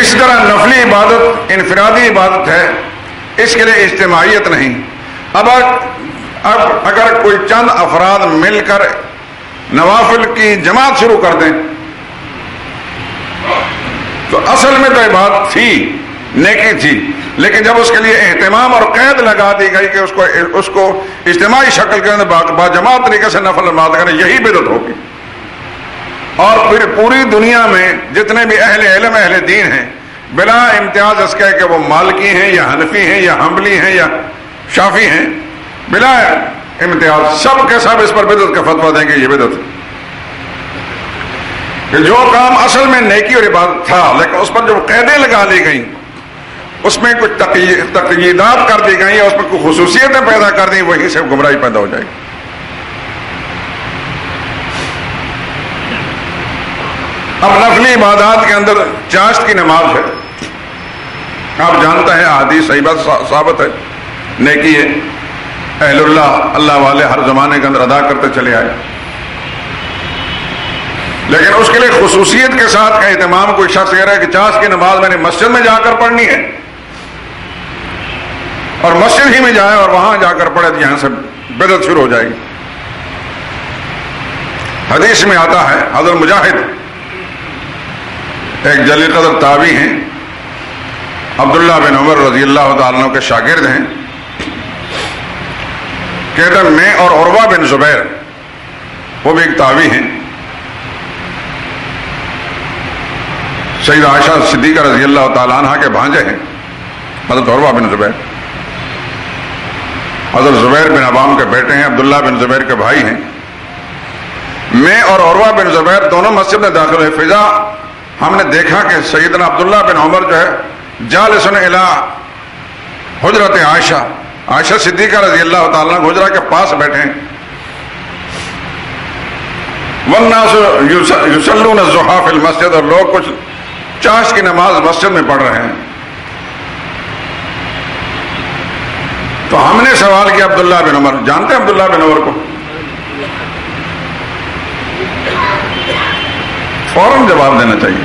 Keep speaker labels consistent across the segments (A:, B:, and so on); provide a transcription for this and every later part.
A: اس طرح نفلی عبادت انفرادی عبادت ہے، اس کے لیے اجتماعیت نہیں۔ اب اگر کوئی چند افراد مل کر نوافل کی جماعت شروع کر دیں تو اصل میں تو عبادت تھی، نیکی تھی، لیکن جب اس کے لیے اہتمام اور قید لگا دی گئی کہ اس کو اجتماعی شکل کے اندر باجماعت طریقے سے نفل نماز کریں، یہی بدعت ہوگی۔ اور پھر پوری دنیا میں جتنے بھی اہل علم اہل دین ہیں بلا امتیاز اس کہ وہ مالکی ہیں یا حنفی ہیں یا حنبلی ہیں یا شافعی ہیں، بلا امتیاز سب کے سب اس پر بدعت کا فتویٰ دیں گے یہ بدعت ہے۔ کہ جو کام اصل میں نیکی اور عبادت تھا لیکن اس پر جو قیدیں لگا لی گئیں، اس میں کچھ تقییدات کر دی گئی، اس میں کچھ خصوصیتیں پیدا کر دی، وہیں سے گمراہی پیدا ہو جائے گی۔ اب نفلی عبادات کے اندر چاشت کی نماز ہے، آپ جانتے ہیں حدیث صحیح بات ثابت ہے، نیکی ہے، اہل اللہ والے ہر زمانے کے اندر ادا کرتے چلے آئے، لیکن اس کے لیے خصوصیت کے ساتھ کا اہتمام کوئی شخص کہہ رہا ہے کہ چاشت کی نماز میں نے مسجد میں جا کر پڑھنی ہے اور مسجد ہی میں جائے اور وہاں جا کر پڑھے تو یہاں سے بدعت شروع ہو جائے گی۔ حدیث میں آتا ہے حضرت مجاہد ایک جلیل قدر تابعی ہیں، عبداللہ بن عمر رضی اللہ تعالیٰ عنہ کے شاگرد ہیں، کہتے ہیں میں اور عروہ بن زبیر، وہ بھی ایک تابعی ہیں، سیدہ عائشہ صدیقہ رضی اللہ تعالیٰ عنہ کے بھانجے ہیں حضرت عروہ بن زبیر، حضرت زبیر بن عوام کے بیٹے ہیں، عبداللہ بن زبیر کے بھائی ہیں۔ میں اور عروہ بن زبیر دونوں مسجد میں داخل ہوئے، فضا ہم نے دیکھا کہ سیدنا عبداللہ بن عمر جو ہے جالسن الی حجرت عائشہ، عائشہ صدیقہ رضی اللہ تعالیٰ عنہ حجرہ کے پاس بیٹھے ہیں، والناس یصلون الضحیٰ فی المسجد، اور لوگ کچھ چاشت کی نماز مسجد میں پڑھ رہے ہیں۔ تو ہم نے سوال کیا عبداللہ بن عمر، جانتے ہیں عبداللہ بن عمر کو؟ فوراً جواب دینا چاہیے۔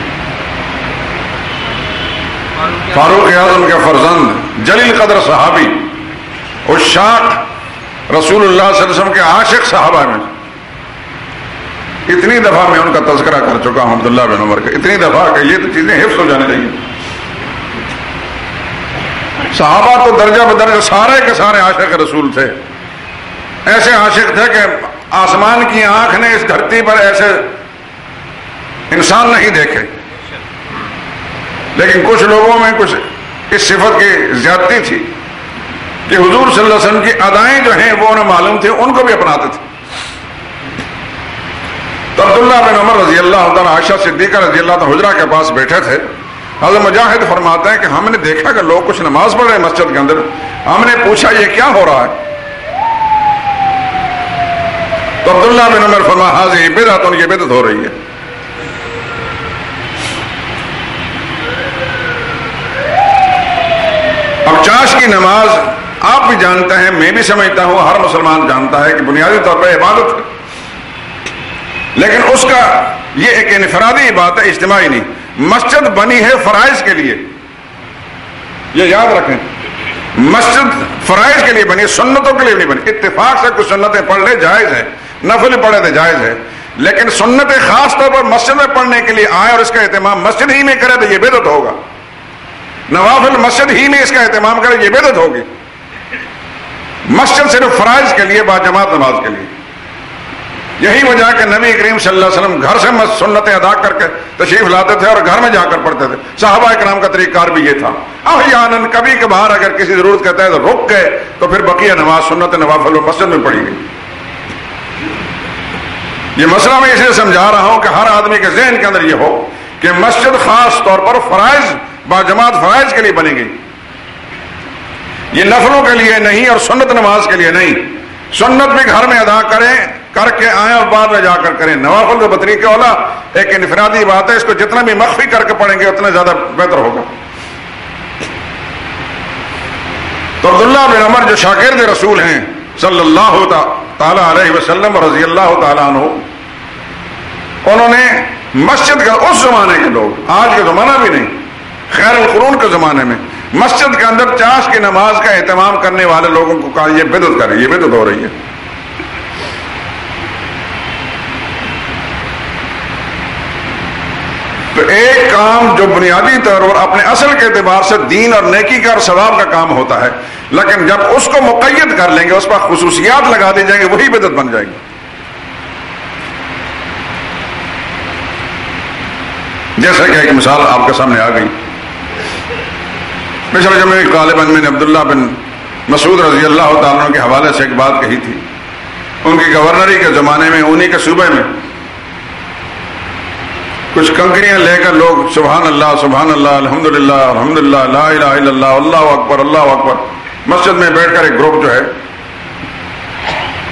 A: فاروق اعظم کے فرزند، جلیل قدر صحابی، عشاق رسول اللہ صلی اللہ علیہ وسلم کے عاشق صحابہ میں، اتنی دفعہ میں ان کا تذکرہ کر چکا ہوں عبداللہ بن عمر کا، اتنی دفعہ کہ یہ تو چیزیں حفظ ہو جانے چاہیے۔ صحابہ تو درجہ بدرجہ سارے کے سارے عاشق رسول تھے، ایسے عاشق تھے کہ آسمان کی آنکھ نے اس دھرتی پر ایسے انسان نہیں دیکھے، لیکن کچھ لوگوں میں کچھ اس صفت کی زیادتی تھی کہ حضور صلی اللہ علیہ وسلم کی ادائیں جو ہیں وہ انہیں معلوم تھے، ان کو بھی اپناتے تھے۔ تو عبداللہ بن عمر رضی اللہ تعالیٰ عائشہ صدیقہ رضی اللہ تعالیٰ حجرہ کے پاس بیٹھے تھے، حضرت مجاہد فرماتے ہیں کہ ہم نے دیکھا کہ لوگ کچھ نماز پڑھ رہے ہیں مسجد کے اندر، ہم نے پوچھا یہ کیا ہو رہا ہے؟ تو عبداللہ بن عمر فرمایا ہذہ بدعۃ، یہ بدعت ہو رہی ہے۔ اب چاشت کی نماز آپ بھی جانتے ہیں، میں بھی سمجھتا ہوں، ہر مسلمان جانتا ہے کہ بنیادی طور پر عبادت ہے، لیکن اس کا یہ ایک انفرادی عبادت ہے، اجتماعی نہیں۔ مسجد بنی ہے فرائض کے لیے، یہ یاد رکھیں، مسجد فرائض کے لیے بنی، سنتوں کے لیے نہیں بنی۔ اتفاق سے کچھ سنتیں پڑھ لے جائز ہے، نفل پڑھے تو جائز ہے، لیکن سنتیں خاص طور پر مسجد میں پڑھنے کے لیے آئے اور اس کا اہتمام مسجد ہی میں کرے تو یہ بدعت ہوگا، نوافل مسجد ہی میں اس کا اہتمام کرے یہ بدعت ہوگی۔ مسجد صرف فرائض کے لیے، باجماعت نماز کے لیے۔ یہی وجہ کہ نبی کریم صلی اللہ علیہ وسلم گھر سے سنتیں ادا کر کے تشریف لاتے تھے اور گھر میں جا کر پڑھتے تھے۔ صحابہ کرام کا طریقہ کار بھی یہ تھا۔ احیاناً کبھی کبھار اگر کسی ضرورت کا تحت رک گئے تو پھر بقیہ نماز سنت نوافل مسجد میں پڑھی گئی۔ یہ مسئلہ میں اس لیے سمجھا رہا ہوں کہ ہر آدمی کے ذہن کے اندر یہ ہو کہ مسجد خاص طور پر فرائض باجماعت فرائض کے لیے بنی گئی، یہ نفلوں کے لیے نہیں اور سنت نماز کے لیے نہیں۔ سنت بھی گھر میں ادا کریں، کر کے آئیں اور بعد میں جا کر کریں۔ نوافل تو بطریقہ اولا ایک انفرادی بات ہے، اس کو جتنا بھی مخفی کر کے پڑھیں گے اتنا زیادہ بہتر ہوگا۔ تو عبداللہ بن عمر جو شاگرد رسول ہیں صلی اللہ تعالی علیہ وسلم رضی اللہ تعالیٰ عنہ، انہوں نے مسجد کا، اس زمانے کے لوگ، آج کا زمانہ بھی نہیں، خیر القرون کے زمانے میں مسجد کے اندر چاش کی نماز کا اہتمام کرنے والے لوگوں کو کہا یہ بدعت کر رہی ہے، یہ بدعت ہو رہی ہے۔ تو ایک کام جو بنیادی طور پر اپنے اصل کے اعتبار سے دین اور نیکی کا اور ثواب کا کام ہوتا ہے، لیکن جب اس کو مقید کر لیں گے، اس پر خصوصیات لگا دی جائیں گے، وہی بدعت بن جائے گی۔ جیسا کہ ایک مثال آپ کے سامنے آ گئی، پچھلے جمعے غالباً میں نے عبداللہ بن مسعود رضی اللہ تعالیٰ عنہ کے حوالے سے ایک بات کہی تھی۔ ان کی گورنری کے زمانے میں انہی کے صوبے میں کچھ کنکریاں لے کر لوگ سبحان اللہ الحمدللہ الحمدللہ لا الہ الا اللہ اللہ اکبر مسجد میں بیٹھ کر ایک گروپ جو ہے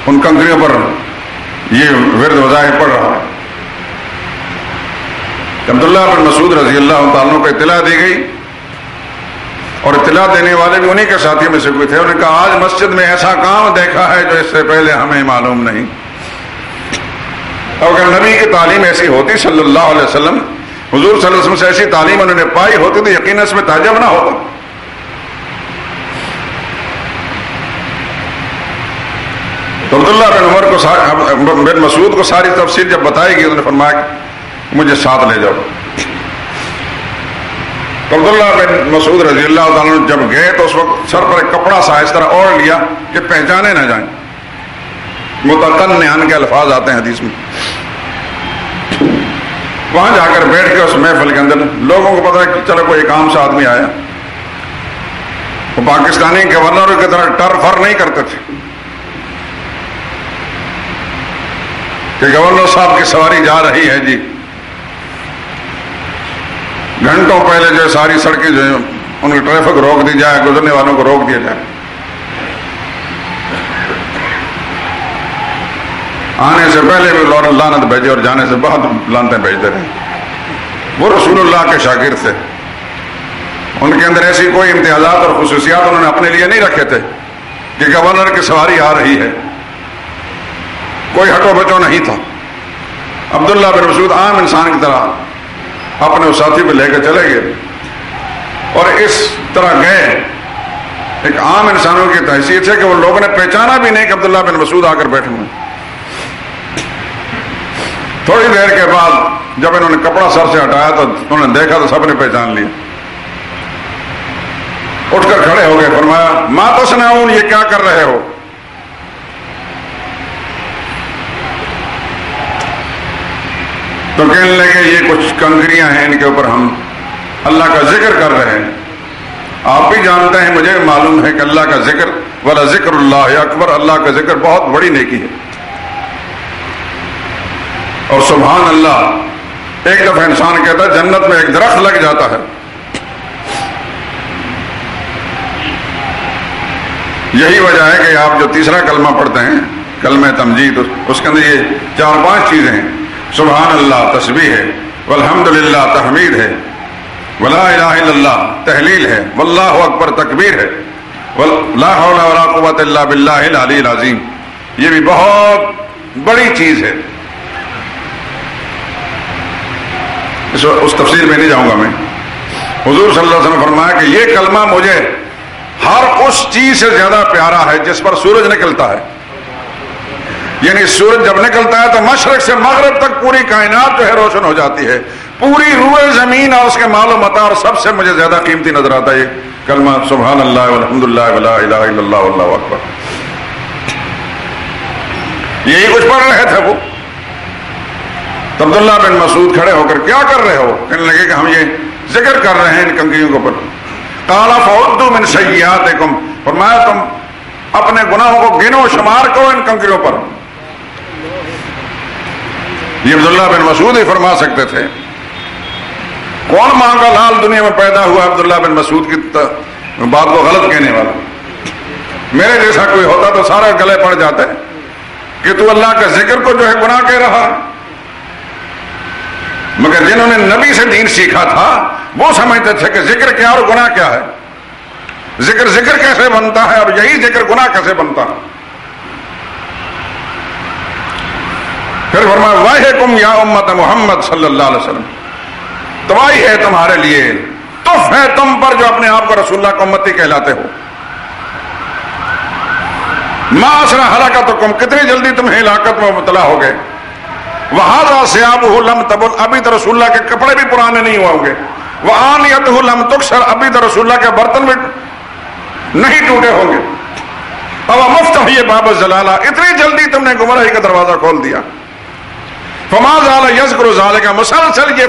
A: ان کنکریوں پر یہ ورد وظائف پڑھ رہا ہے۔ عبداللہ بن مسعود رضی اللہ تعالیٰ کو اطلاع دی گئی، اور اطلاع دینے والے بھی انہی کے ساتھی میں سے کوئی تھے۔ انہوں نے کہا آج مسجد میں ایسا کام دیکھا ہے جو اس سے پہلے ہمیں معلوم نہیں۔ اور اگر نبی کی تعلیم ایسی ہوتی صلی اللہ علیہ وسلم، حضور صلی اللہ علیہ وسلم سے ایسی تعلیم انہوں نے پائی ہوتی تو یقیناً اس میں تعجب نہ ہوتا۔ تو عبداللہ بن عمر کو بن مسعود کو ساری تفصیل جب بتائی گئی، انہوں نے فرمایا کہ مجھے ساتھ لے جاؤ۔ تو عبداللہ بن مسعود رضی اللہ تعالیٰ جب گئے تو اس وقت سر پر ایک کپڑا سا اس طرح اوڑھ لیا کہ پہچانے نہ جائیں۔ متقنعن کے الفاظ آتے ہیں حدیث میں۔ وہاں جا کر بیٹھ کے اس محفل کے اندر لوگوں کو پتا ہے کہ چلو کوئی ایک عام سا آدمی آیا۔ وہ پاکستانی گورنروں کی طرح ٹر فر نہیں کرتے تھے کہ گورنر صاحب کی سواری جا رہی ہے جی، گھنٹوں پہلے جو ساری سڑکیں جو ہیں ان کی ٹریفک روک دی جائے، گزرنے والوں کو روک دیا جائے۔ آنے سے پہلے بھی لعنت بھیجے اور جانے سے بعد لعنتیں بھیجتے رہے۔ وہ رسول اللہ کے شاگرد تھے، ان کے اندر ایسی کوئی امتیازات اور خصوصیات انہوں نے اپنے لیے نہیں رکھے تھے کہ گورنر کی سواری آ رہی ہے، کوئی ہٹو بچو نہیں تھا۔ عبداللہ بن مسعود عام انسان کی طرح اپنے اس ساتھی کو لے کے چلے گئے اور اس طرح گئے ایک عام انسانوں کی حیثیت سے کہ وہ لوگوں نے پہچانا بھی نہیں کہ عبداللہ بن مسعود آ کر بیٹھے ہوئے۔ تھوڑی دیر کے بعد جب انہوں نے کپڑا سر سے ہٹایا تو انہوں نے دیکھا تو سب نے پہچان لیا، اٹھ کر کھڑے ہو گئے، فرمایا ما تصنعون، یہ کیا کر رہے ہو؟ تو کہنے لگے یہ کچھ کنکریاں ہیں، ان کے اوپر ہم اللہ کا ذکر کر رہے ہیں۔ آپ بھی جانتے ہیں، مجھے معلوم ہے کہ اللہ کا ذکر ولا ذکر اللہ اکبر، اللہ کا ذکر بہت بڑی نیکی ہے۔ اور سبحان اللہ، ایک دفعہ انسان کہتا ہے جنت میں ایک درخت لگ جاتا ہے۔ یہی وجہ ہے کہ آپ جو تیسرا کلمہ پڑھتے ہیں، کلمہ تمجید، اس کے اندر یہ 4-5 چیزیں ہیں۔ سبحان اللہ تسبیح ہے، والحمدللہ تحمید ہے، ولا الہ الا اللہ تحلیل ہے، واللہ اکبر تکبیر ہے، لا حول ولا قوت الا باللہ العلی العظیم۔ یہ بھی بہت بڑی چیز ہے۔ اس تفسیر میں نہیں جاؤں گا میں۔ حضور صلی اللہ علیہ وسلم نے فرمایا کہ یہ کلمہ مجھے ہر اس چیز سے زیادہ پیارا ہے جس پر سورج نکلتا ہے۔ یعنی سورج جب نکلتا ہے تو مشرق سے مغرب تک پوری کائنات جو ہے روشن ہو جاتی ہے، پوری روئے زمین اور اس کے مال و متاع، اور سب سے مجھے زیادہ قیمتی نظر آتا ہے یہ کلمہ سبحان اللہ والحمدللہ ولا الہ الا اللہ واللہ اکبر۔ یہی کچھ پڑھ رہے تھے وہ۔ تو عبداللہ بن مسعود کھڑے ہو کر کیا کر رہے ہو؟ کہنے لگے کہ ہم یہ ذکر کر رہے ہیں ان کنکریوں کے اوپر۔ قال فعدوا من سیئاتکم، فرمایا تم اپنے گناہوں کو گنو، شمار کرو ان کنکریوں پر۔ یہ عبداللہ بن مسعود ہی فرما سکتے تھے۔ کون ماں کا لال دنیا میں پیدا ہوا عبداللہ بن مسعود کی بات کو غلط کہنے والا؟ میرے جیسا کوئی ہوتا تو سارے گلے پڑ جاتے کہ تو اللہ کے ذکر کو جو ہے گناہ کہہ رہا ہے۔ مگر جنہوں نے نبی سے دین سیکھا تھا وہ سمجھتے تھے کہ ذکر کیا اور گناہ کیا ہے، ذکر کیسے بنتا ہے اور یہی ذکر گناہ کیسے بنتا ہے۔ پھر فرمایا وَيْحَكُمْ یا امت محمد صلی اللہ علیہ وسلم، تباہی ہے تمہارے لیے تف ہے تم پر جو اپنے آپ کو رسول اللہ کا امتی کہلاتے ہو. ما اسرع ہلاکتکم، کتنی جلدی تم ہلاکت میں مبتلا ہو گئے. وہذا ثیابہ لم تبل، ابھی تو رسول اللہ کے کپڑے بھی پرانے نہیں ہوئے ہوں گے. وآنیتہ لم تکسر، ابھی تو رسول اللہ کے برتن بھی نہیں ٹوٹے ہوں گے. اب مفتح یہ باب الزلالہ، اتنی جلدی تم نے گمراہی کا دروازہ کھول دیا. فما زال یذکر ذالک، مسلسل یہ